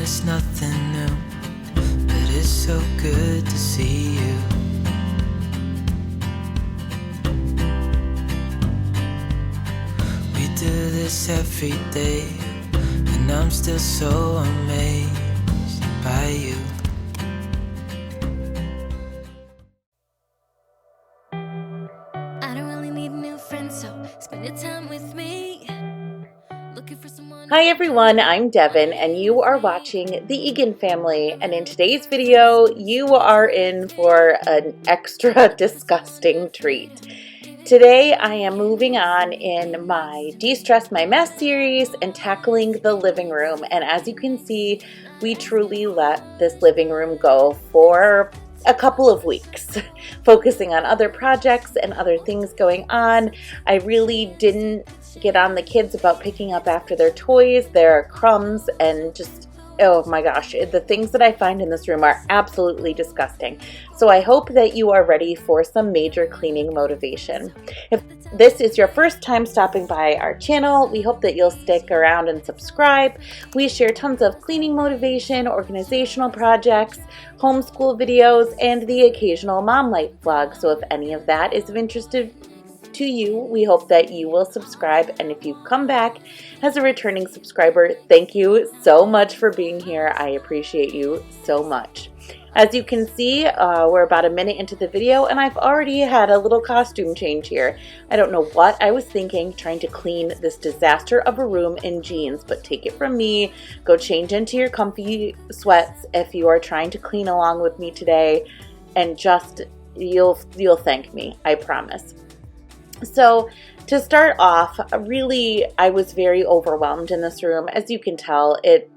it's nothing new, but it's so good to see you. We do this every day, and I'm still so amazed by you. I don't really need new friends, so spend your time with me. Looking for someone. Hi everyone, I'm Devin and you are watching The Egan Family, and in today's video you are in for an extra disgusting treat. Today I am moving on in my De-Stress My Mess series and tackling the living room, and as you can see we truly let this living room go for a couple of weeks, focusing on other projects and other things going on. I really didn't get on the kids about picking up after their toys, their crumbs, and just, oh my gosh, the things that I find in this room are absolutely disgusting. So I hope that you are ready for some major cleaning motivation. If this is your first time stopping by our channel, we hope that you'll stick around and subscribe. We share tons of cleaning motivation, organizational projects, homeschool videos, and the occasional mom life vlog. So if any of that is of interest to you, we hope that you will subscribe, and if you come back as a returning subscriber, thank you so much for being here. I appreciate you so much. As you can see, we're about a minute into the video and I've already had a little costume change here. I don't know what I was thinking trying to clean this disaster of a room in jeans, but take it from me, go change into your comfy sweats if you are trying to clean along with me today, and just you'll thank me, I promise. So to start off, really, I was very overwhelmed in this room. As you can tell, it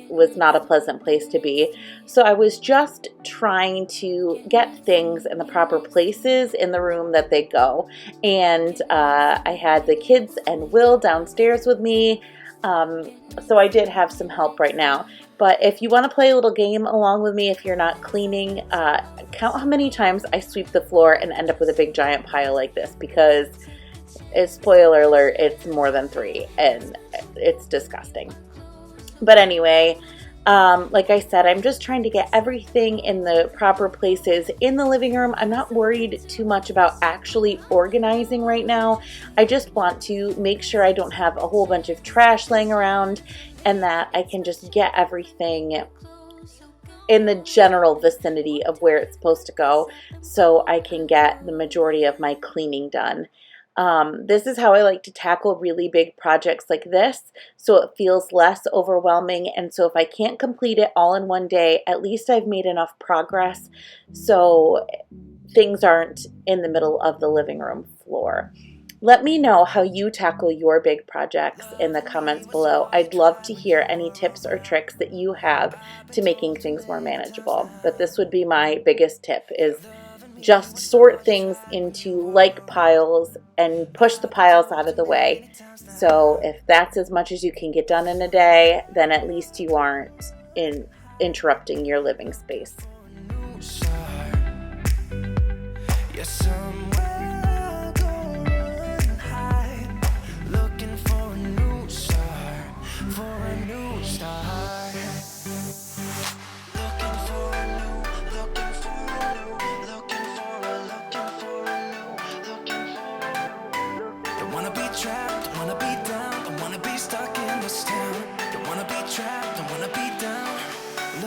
was not a pleasant place to be. So I was just trying to get things in the proper places in the room that they go. And I had the kids and Will downstairs with me. So I did have some help right now. But if you want to play a little game along with me, if you're not cleaning, count how many times I sweep the floor and end up with a big giant pile like this, because spoiler alert, it's more than 3 and it's disgusting. But anyway, like I said, I'm just trying to get everything in the proper places in the living room. I'm not worried too much about actually organizing right now. I just want to make sure I don't have a whole bunch of trash laying around, and that I can just get everything in the general vicinity of where it's supposed to go, so I can get the majority of my cleaning done. This is how I like to tackle really big projects like this, so it feels less overwhelming, and so if I can't complete it all in one day, at least I've made enough progress so things aren't in the middle of the living room floor. Let me know how you tackle your big projects in the comments below. I'd love to hear any tips or tricks that you have to making things more manageable. But this would be my biggest tip, is just sort things into like piles and push the piles out of the way. So if that's as much as you can get done in a day, then at least you aren't interrupting your living space.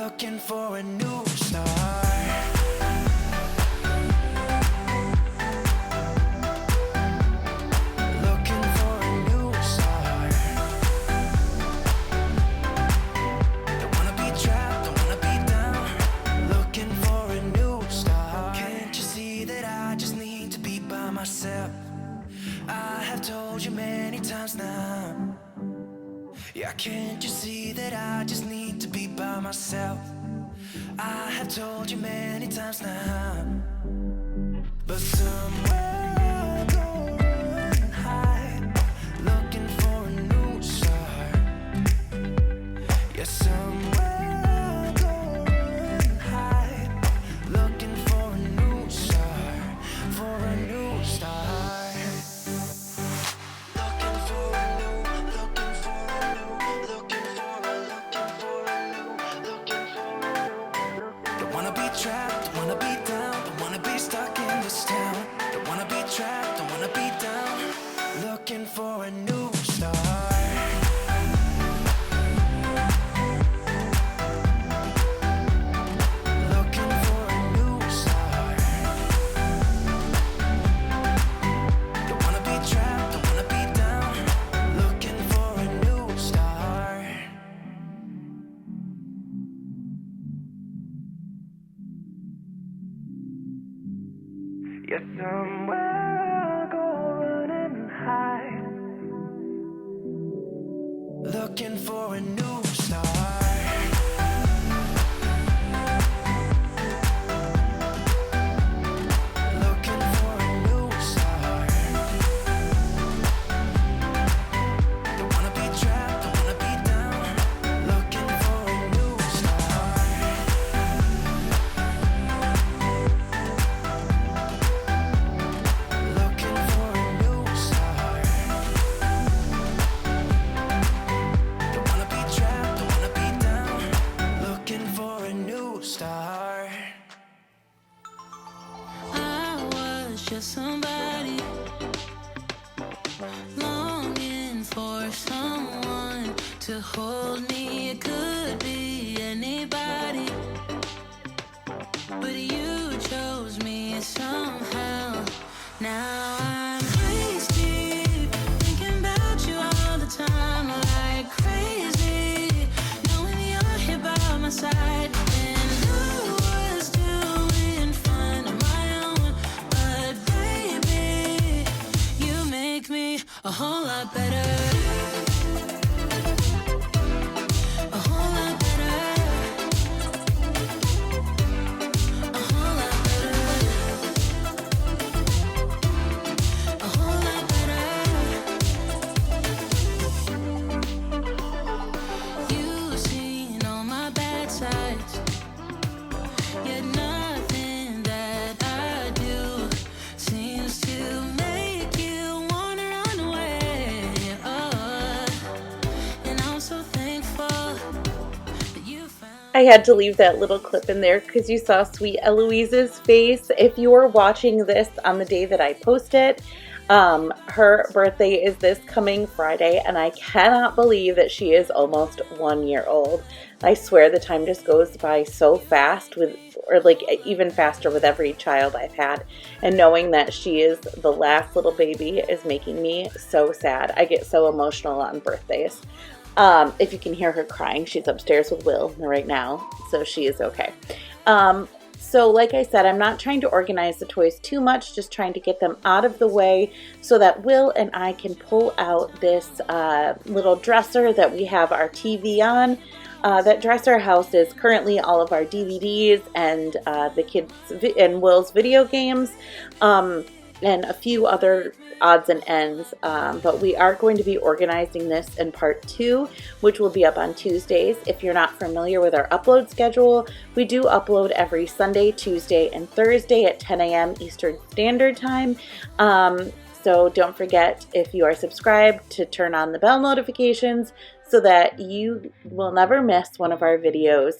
Looking for a new start. Looking for a new start. Don't wanna be trapped, don't wanna be down. Looking for a new start. Can't you see that I just need to be by myself? I have told you many times now. Yeah, can't you see that I just need to be by myself? I have told you many times now. But somewhere I go and hide, looking for a new start. Yeah, somewhere I go and hide, looking for a new start, for a new start. trapped, don't wanna be down, don't wanna be stuck in this town. Don't wanna be trapped, don't wanna be down. Looking for a new start. Looking for a new start. Don't wanna be trapped, don't wanna be down. Looking for a new start. Yeah, somewhere I'll go running and hide. Looking for a new start. Looking for a new start. Don't wanna be trapped, don't wanna be down. Looking for a new start. Looking for a new start. Don't wanna be trapped, don't wanna be down. Looking for a new start. I was just somebody longing for someone to hold me. It could be anybody, but you chose me somehow. Now I'm waist deep, thinking about you all the time, like crazy, knowing you're here by my side. And I was doing fine on my own, but baby, you make me a whole lot better. A whole lot better. A whole lot better. A whole lot better. You've seen all my bad sides, yet nothing that I do seems to make you wanna run away. Oh, and I'm so thankful that you found. I had to leave that little clip in there because you saw sweet Eloise's face. If you are watching this on the day that I post it, her birthday is this coming Friday, and I cannot believe that she is almost 1 year old. I swear the time just goes by so fast or like even faster with every child I've had. And knowing that she is the last little baby is making me so sad. I get so emotional on birthdays. If you can hear her crying, she's upstairs with Will right now, so she is okay. So like I said, I'm not trying to organize the toys too much, just trying to get them out of the way so that Will and I can pull out this little dresser that we have our TV on. That dresser houses currently all of our DVDs and the kids and Will's video games, and a few other odds and ends, but we are going to be organizing this in part 2, which will be up on Tuesdays. If you're not familiar with our upload schedule, we do upload every Sunday, Tuesday, and Thursday at 10 a.m. Eastern Standard Time. So don't forget, if you are subscribed, to turn on the bell notifications so that you will never miss one of our videos.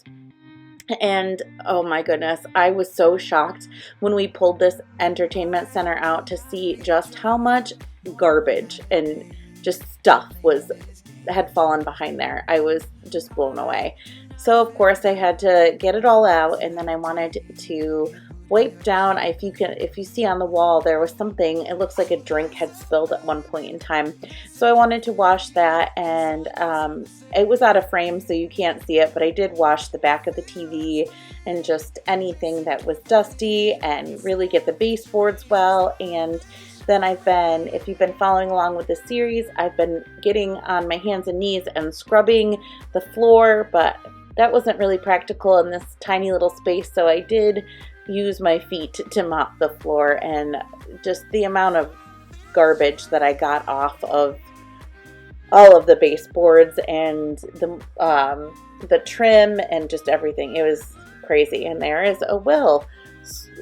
And oh my goodness, I was so shocked when we pulled this entertainment center out to see just how much garbage and just stuff had fallen behind there. I was just blown away. So of course I had to get it all out, and then I wanted to wipe down. If you see on the wall, there was something, it looks like a drink had spilled at one point in time. So I wanted to wash that, and it was out of frame so you can't see it, but I did wash the back of the TV and just anything that was dusty and really get the baseboards well. And then if you've been following along with the series, I've been getting on my hands and knees and scrubbing the floor, but that wasn't really practical in this tiny little space, so I did use my feet to mop the floor, and just the amount of garbage that I got off of all of the baseboards and the trim and just everything. It was crazy. And there is a Will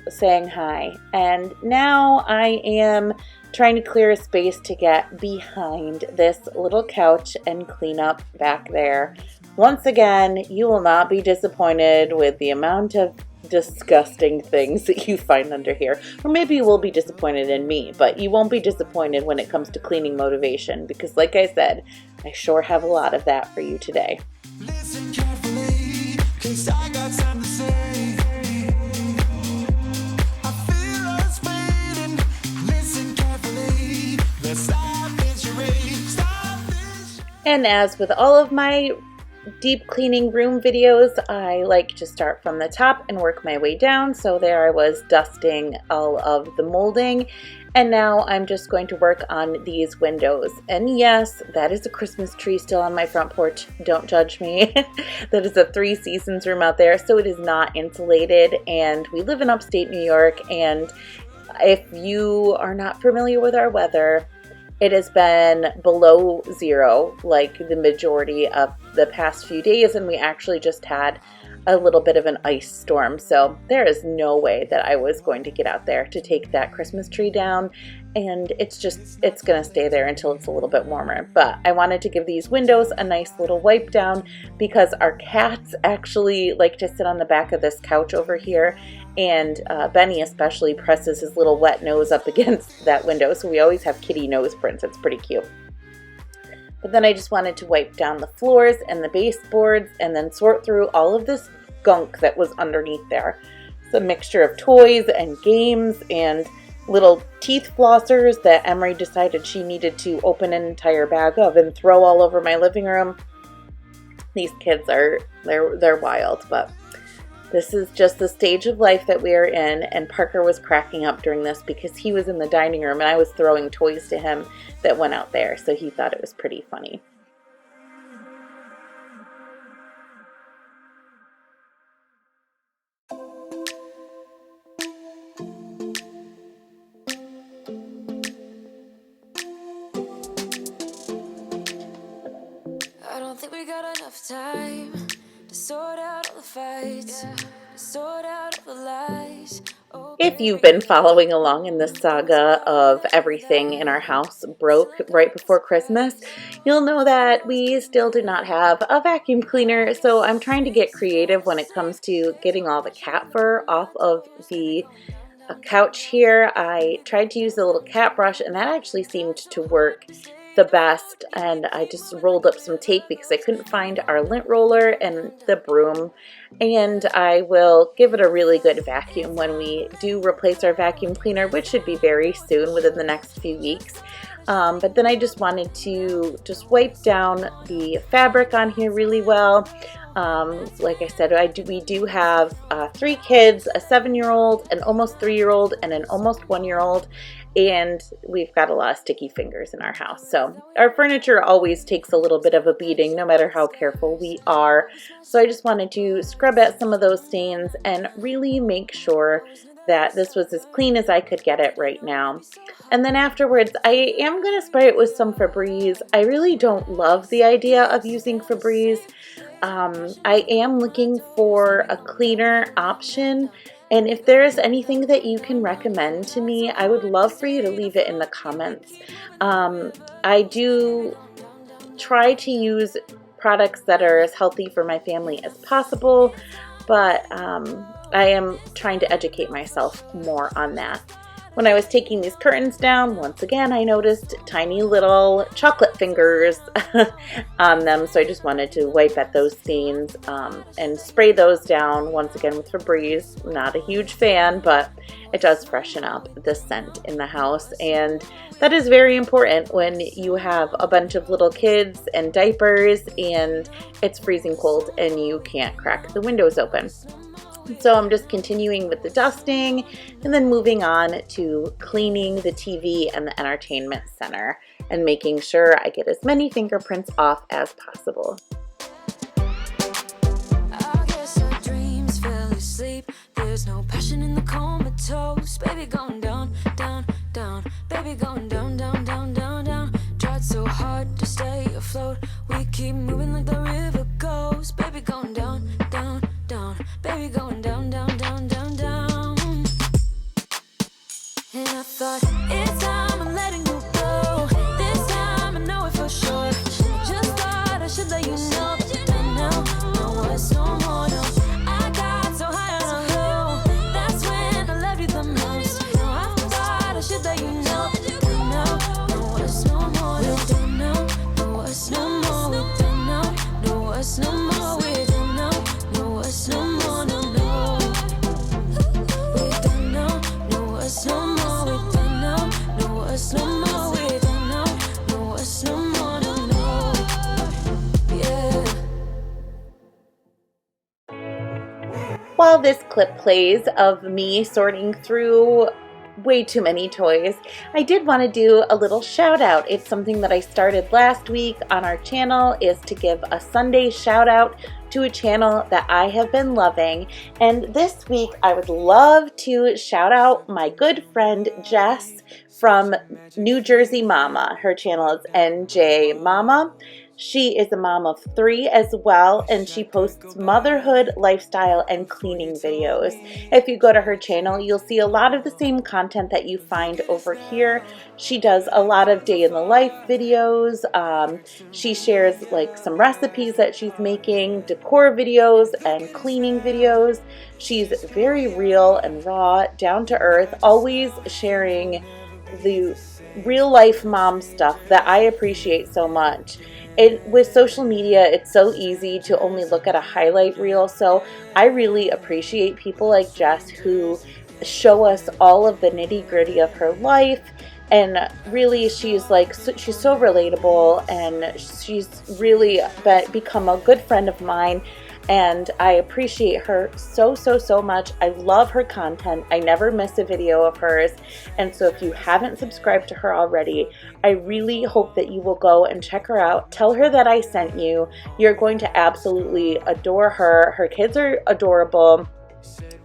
saying hi. And now I am trying to clear a space to get behind this little couch and clean up back there. Once again, you will not be disappointed with the amount of disgusting things that you find under here. Or maybe you will be disappointed in me, but you won't be disappointed when it comes to cleaning motivation, because like I said, I sure have a lot of that for you today. Listen carefully, 'cause I got something to say. I feel us fading. Listen carefully. Let's stop this charade. Stop this. And as with all of my deep cleaning room videos, I like to start from the top and work my way down. So there I was dusting all of the molding, and now I'm just going to work on these windows. And yes, that is a Christmas tree still on my front porch. Don't judge me. That is a 3 Seasons room out there, so it is not insulated, and we live in upstate New York, and if you are not familiar with our weather, it has been below zero like the majority of the past few days, and we actually just had a little bit of an ice storm. So there is no way that I was going to get out there to take that Christmas tree down, and it's going to stay there until it's a little bit warmer. But I wanted to give these windows a nice little wipe down because our cats actually like to sit on the back of this couch over here, and Benny especially presses his little wet nose up against that window, so we always have kitty nose prints. It's pretty cute. But then I just wanted to wipe down the floors and the baseboards and then sort through all of this gunk that was underneath there. It's a mixture of toys and games and little teeth flossers that Emery decided she needed to open an entire bag of and throw all over my living room. These kids they're wild, but this is just the stage of life that we are in, and Parker was cracking up during this because he was in the dining room and I was throwing toys to him that went out there, so he thought it was pretty funny. I don't think we got enough time to sort out all the fights, to sort out all the lies. If you've been following along in the saga of everything in our house broke right before Christmas, you'll know that we still did not have a vacuum cleaner, so I'm trying to get creative when it comes to getting all the cat fur off of the couch here. I tried to use a little cat brush, and that actually seemed to work the best, and I just rolled up some tape because I couldn't find our lint roller and the broom, and I will give it a really good vacuum when we do replace our vacuum cleaner, which should be very soon, within the next few weeks. But then I just wanted to just wipe down the fabric on here really well. Like I said, we do have 3 kids, a 7-year-old, an almost 3-year-old, and an almost 1-year-old, and we've got a lot of sticky fingers in our house. So our furniture always takes a little bit of a beating, no matter how careful we are. So I just wanted to scrub out some of those stains and really make sure that this was as clean as I could get it right now. And then afterwards, I am going to spray it with some Febreze. I really don't love the idea of using Febreze. I am looking for a cleaner option, and if there is anything that you can recommend to me, I would love for you to leave it in the comments. I do try to use products that are as healthy for my family as possible, but I am trying to educate myself more on that. When I was taking these curtains down, once again, I noticed tiny little chocolate fingers on them, so I just wanted to wipe at those stains and spray those down once again with Febreze. Not a huge fan, but it does freshen up the scent in the house, and that is very important when you have a bunch of little kids and diapers and it's freezing cold and you can't crack the windows open. So I'm just continuing with the dusting and then moving on to cleaning the TV and the entertainment center and making sure I get as many fingerprints off as possible. I guess our dreams fell asleep. There's no passion in the comatose. Baby going down, down, down. Baby going down, down, down, down, down. Tried so hard to stay afloat. We keep moving like the river goes. Baby going down, down, down. Baby going down, down, down, down, down. And I thought, it's time I'm letting you go. This time I know it for sure. Just thought I should let you know. But now, no, it's no more, no. I got so high on a hill. while this clip plays of me sorting through way too many toys, I did want to do a little shout out. It's something that I started last week on our channel, is to give a Sunday shout out to a channel that I have been loving. And this week I would love to shout out my good friend Jess from New Jersey Mama. Her channel is NJ Mama. She is a mom of 3 as well, and she posts motherhood, lifestyle, and cleaning videos. If you go to her channel, you'll see a lot of the same content that you find over here. She does a lot of day in the life videos. She shares like some recipes that she's making, decor videos, and cleaning videos. She's very real and raw, down to earth, always sharing the real life mom stuff that I appreciate so much. With social media, it's so easy to only look at a highlight reel, so I really appreciate people like Jess who show us all of the nitty-gritty of her life. And really, she's so relatable, and she's really become a good friend of mine, and I appreciate her so much. I love her content. I never miss a video of hers, and so if you haven't subscribed to her already, I really hope that you will go and check her out. Tell her that I sent you. You're going to absolutely adore her. Her kids are adorable.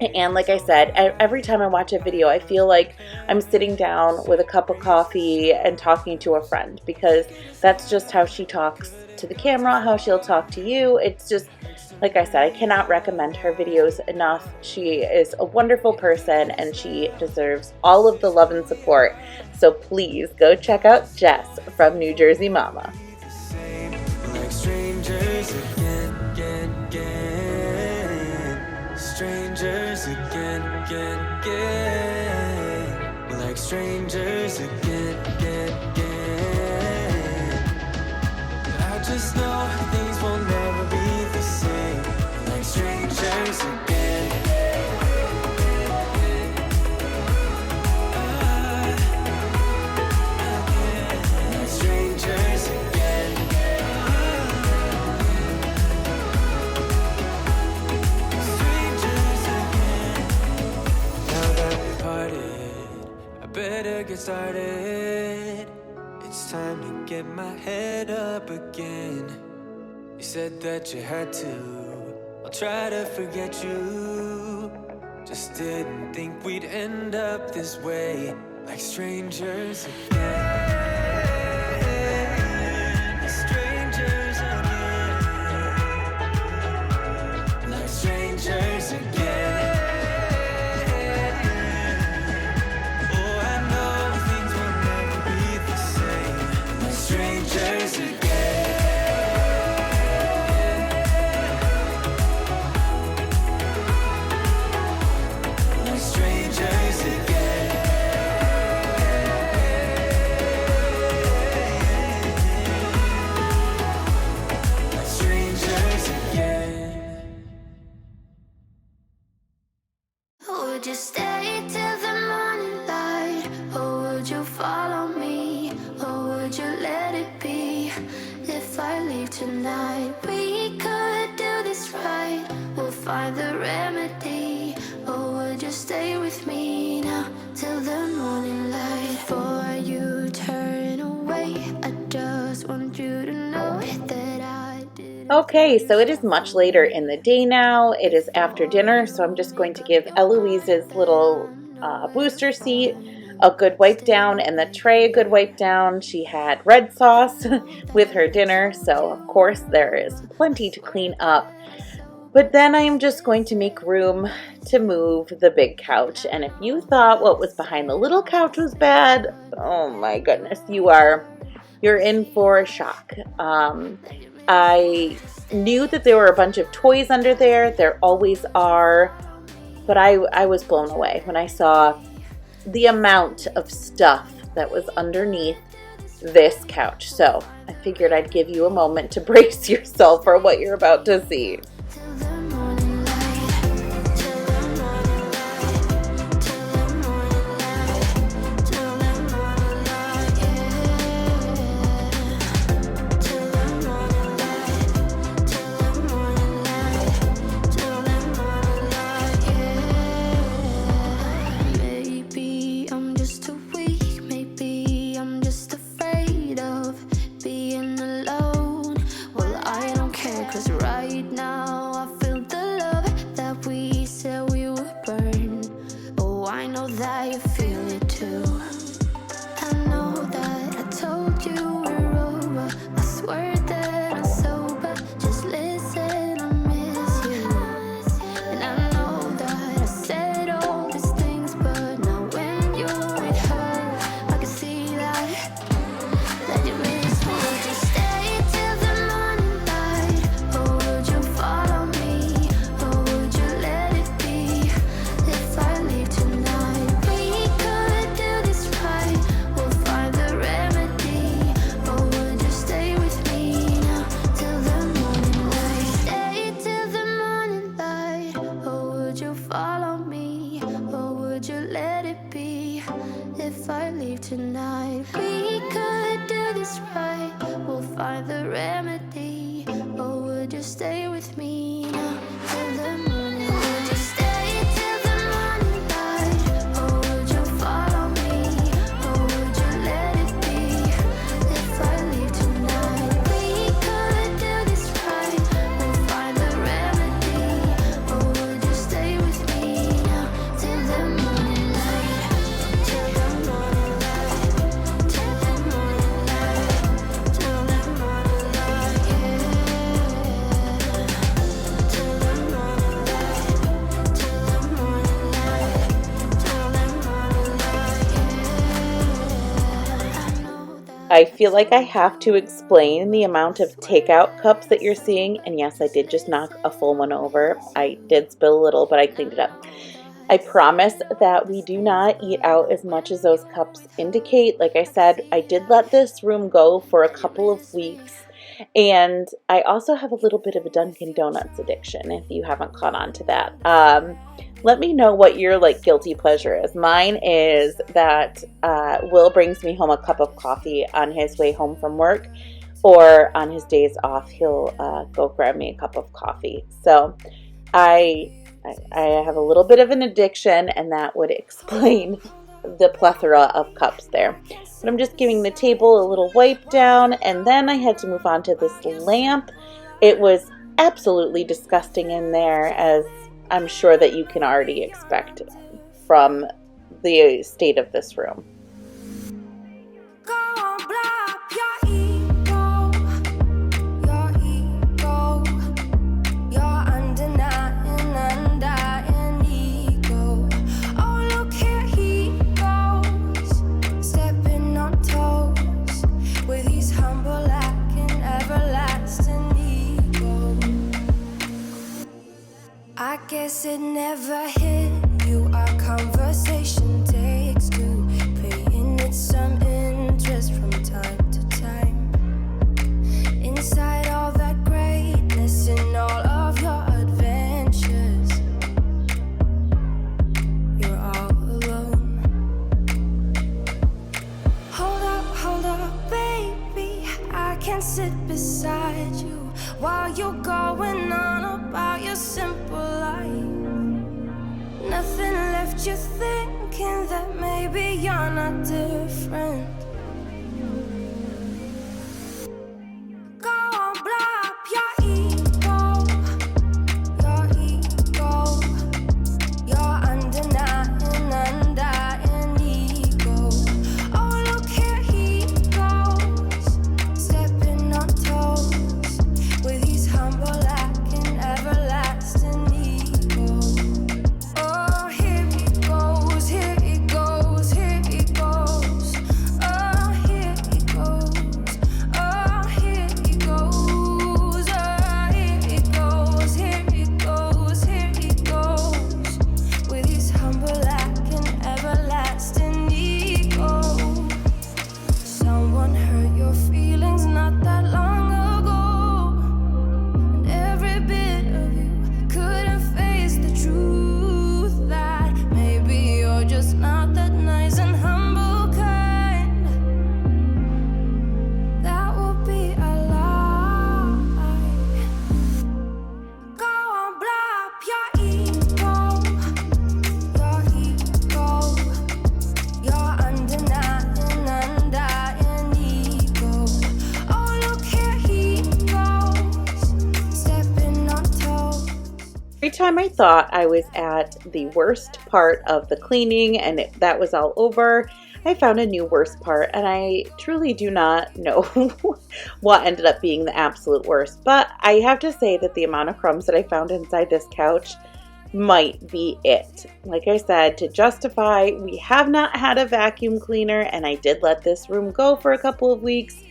And like I said, every time I watch a video, I feel like I'm sitting down with a cup of coffee and talking to a friend, because that's just how she talks to the camera, how she'll talk to you. It's just, like I said, I cannot recommend her videos enough. She is a wonderful person, and she deserves all of the love and support. So please go check out Jess from New Jersey Mama. Like strangers again. Strangers again. We're like strangers again. I just know things will never be the same. Like strangers again. Like strangers again. Better get started. It's time to get my head up again. You said that you had to. I'll try to forget you. Just didn't think we'd end up this way. Like strangers again. Strangers again. Like strangers again. Strangers again. Like strangers again. Like strangers again. Would you stay till the morning light, or would you follow me, or would you let it be? If I leave tonight, we could do this right. We'll find the remedy. Or would you stay with me now till the morning light? Before you turn away, I just want you to know that I did. Okay, so it is much later in the day now. It is after dinner, so I'm just going to give Eloise's little booster seat a good wipe down, and the tray a good wipe down. She had red sauce with her dinner, so of course there is plenty to clean up. But then I am just going to make room to move the big couch. And if you thought what was behind the little couch was bad, oh my goodness, you're in for a shock. I knew that there were a bunch of toys under there. There always are. But I was blown away when I saw the amount of stuff that was underneath this couch. So I figured I'd give you a moment to brace yourself for what you're about to see. Till the morning light, till the morning light, till the morning light, till the morning light, yeah. Till the morning light, till the morning light, till the morning light. tonight. We could do this right. We'll find the remedy. Or would you stay with me now till the morning light? Would you stay till the morning light? Or would you follow me? Or would you let it be if I leave tonight? We could do this right. We'll find the remedy. Or would you stay with me now till the morning light? Till the morning light. Till the morning light. Till the morning light. Yeah. Till the morning light. Till the morning light. Till the morning light. Yeah. I know that. I feel like I have to explain the amount of takeout cups that you're seeing, and yes, I did just knock a full one over. I did spill a little, but I cleaned it up. I promise that we do not eat out as much as those cups indicate. Like I said, I did let this room go for a couple of weeks, and I also have a little bit of a Dunkin' Donuts addiction, if you haven't caught on to that. Let me know what your guilty pleasure is. Mine is that Will brings me home a cup of coffee on his way home from work, or on his days off, he'll go grab me a cup of coffee. So I have a little bit of an addiction, and that would explain the plethora of cups there. But I'm just giving the table a little wipe down, and then I had to move on to this lamp. It was absolutely disgusting in there, as I'm sure that you can already expect from the state of this room. Go on, blow up your ego, your undenying, undying ego. Oh, look here he goes, stepping on toes with his humble act and everlasting ego. I guess it never hit you. Our conversation takes two, paying it some interest from time to time. Inside all that greatness and all of your adventures, you're all alone. Hold up, baby. I can sit beside you while you're going on about your simple life. Nothing left you thinking that maybe you're not different. Go on, blow up your ego, your undenying, undying ego. Oh, look here he goes, stepping on toes with his humble act and everlasting ego. Oh, here he goes, here he goes, here he goes. Oh, here he goes, oh, here he goes, oh, here he goes, here he goes, here he goes. With his humble act and everlasting ego. Someone hurt your feelings not that long ago, and every bit of you couldn't face the truth that maybe you're just not that nice and humble kind. That would be a lie. Go on, blow up your ego, your undenying, undying ego. Oh, look here he goes, stepping on toes. Every time I thought I was at the worst part of the cleaning and that was all over, I found a new worst part, and I truly do not know what ended up being the absolute worst. But I have to say that the amount of crumbs that I found inside this couch might be it. Like I said, to justify, we have not had a vacuum cleaner, and I did let this room go for a couple of weeks,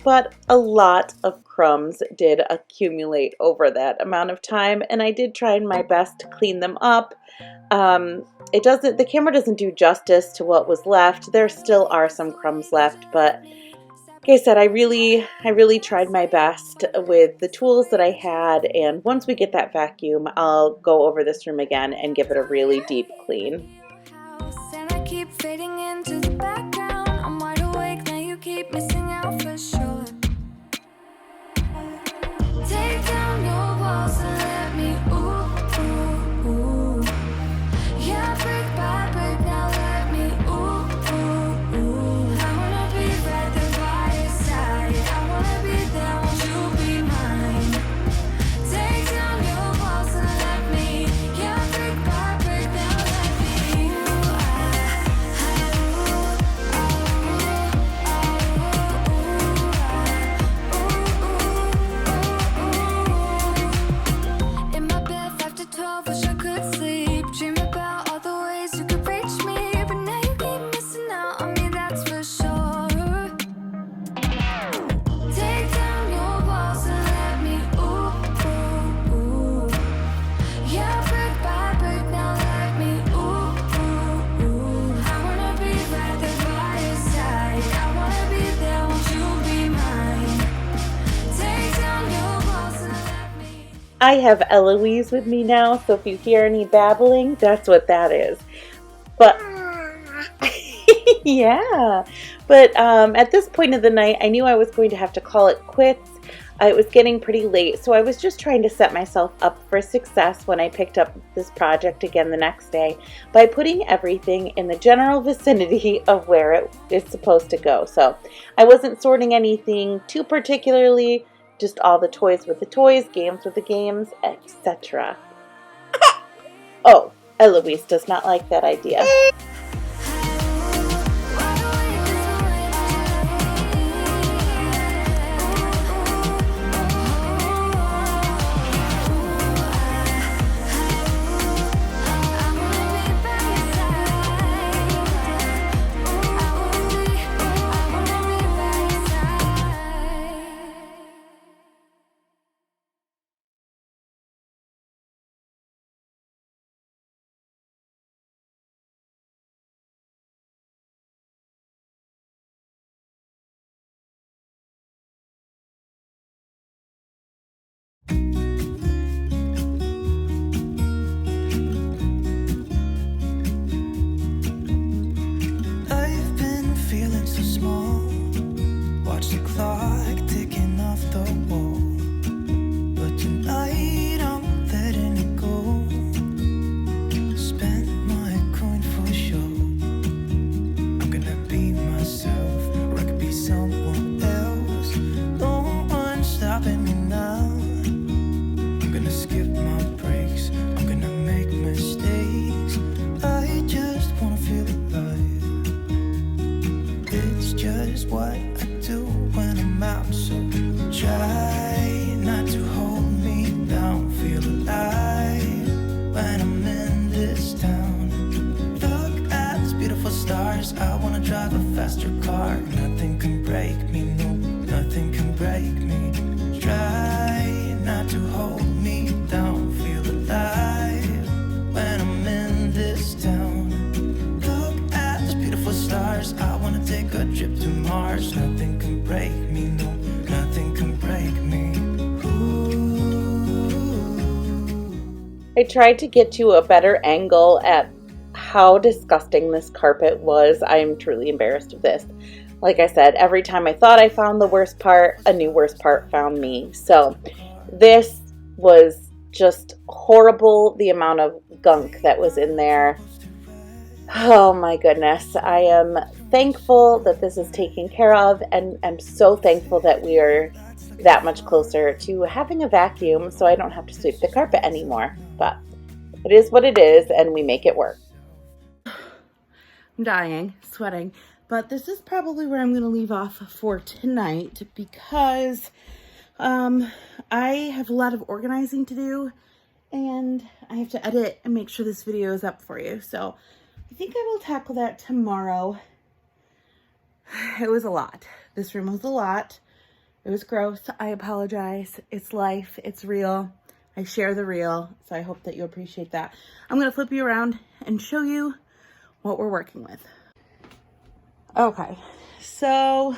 but a lot of crumbs did accumulate over that amount of time, and I did try my best to clean them up. The camera doesn't do justice to what was left. There still are some crumbs left, but like I said, I really tried my best with the tools that I had, and once we get that vacuum, I'll go over this room again and give it a really deep clean. And I keep fading into the background. I have Eloise with me now, so if you hear any babbling, that's what that is. But yeah, but at this point of the night, I knew I was going to have to call it quits. It was getting pretty late, so I was just trying to set myself up for success when I picked up this project again the next day by putting everything in the general vicinity of where it is supposed to go. So I wasn't sorting anything too particularly, just all the toys with the toys, games with the games, etc. Oh, Eloise does not like that idea. I've been feeling so small. Watch the clock ticking off the wall. But tonight I'm letting it go. Spend my coin for sure. I'm gonna be myself, or I could be someone else. No one's stopping me now. I'm gonna skip my breaks. I'm gonna make mistakes. I just wanna feel alive. It's just what I do when I'm out. So try not to hold me down. Feel alive when I'm in this town. Look at these beautiful stars. I wanna drive a faster car. Nothing can break me, no, nothing can break me. Try not to hold me down. Feel alive when I'm in this town. Look at these beautiful stars. I wanna take a trip to Mars. Nothing can break me, no, nothing can break me. I tried to get you a better angle at how disgusting this carpet was. I am truly embarrassed of this. Like I said, every time I thought I found the worst part, a new worst part found me. So this was just horrible, the amount of gunk that was in there. Oh my goodness. I am thankful that this is taken care of, and I'm so thankful that we are that much closer to having a vacuum so I don't have to sweep the carpet anymore. But it is what it is, and we make it work. I'm dying, sweating, but this is probably where I'm going to leave off for tonight because I have a lot of organizing to do, and I have to edit and make sure this video is up for you. So I think I will tackle that tomorrow. It was a lot. This room was a lot. It was gross. I apologize. It's life. It's real. I share the real. So I hope that you appreciate that. I'm going to flip you around and show you what we're working with. Okay. So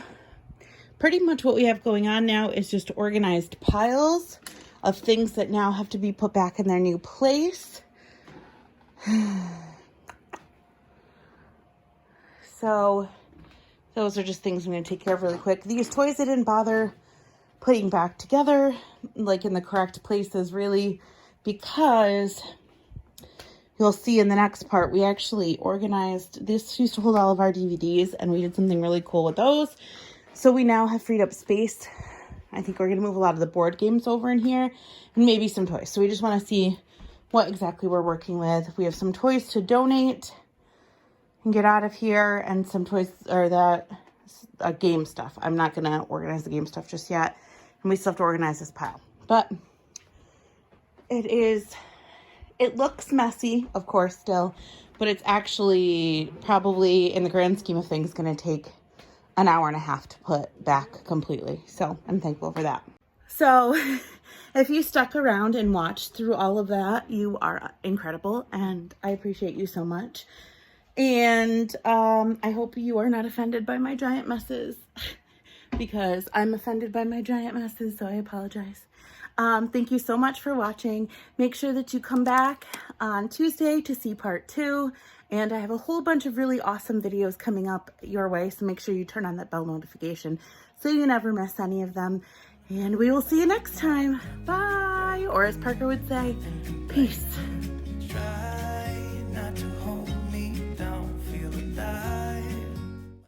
pretty much what we have going on now is just organized piles of things that now have to be put back in their new place. So those are just things I'm going to take care of really quick. These toys I didn't bother putting back together, like in the correct places, really, because you'll see in the next part, we actually organized, this used to hold all of our DVDs, and we did something really cool with those. So we now have freed up space. I think we're going to move a lot of the board games over in here, and maybe some toys. So we just want to see what exactly we're working with. We have some toys to donate and get out of here, and some toys, or that game stuff. I'm not going to organize the game stuff just yet, and we still have to organize this pile. But it looks messy, of course, still, but it's actually probably, in the grand scheme of things, going to take an hour and a half to put back completely. So I'm thankful for that. So if you stuck around and watched through all of that, you are incredible, and I appreciate you so much. And I hope you are not offended by my giant messes. because I'm offended by my giant messes, so I apologize. Thank you so much for watching. Make sure that you come back on Tuesday to see part 2. And I have a whole bunch of really awesome videos coming up your way, so make sure you turn on that bell notification so you never miss any of them. And we will see you next time. Bye! Or as Parker would say, peace.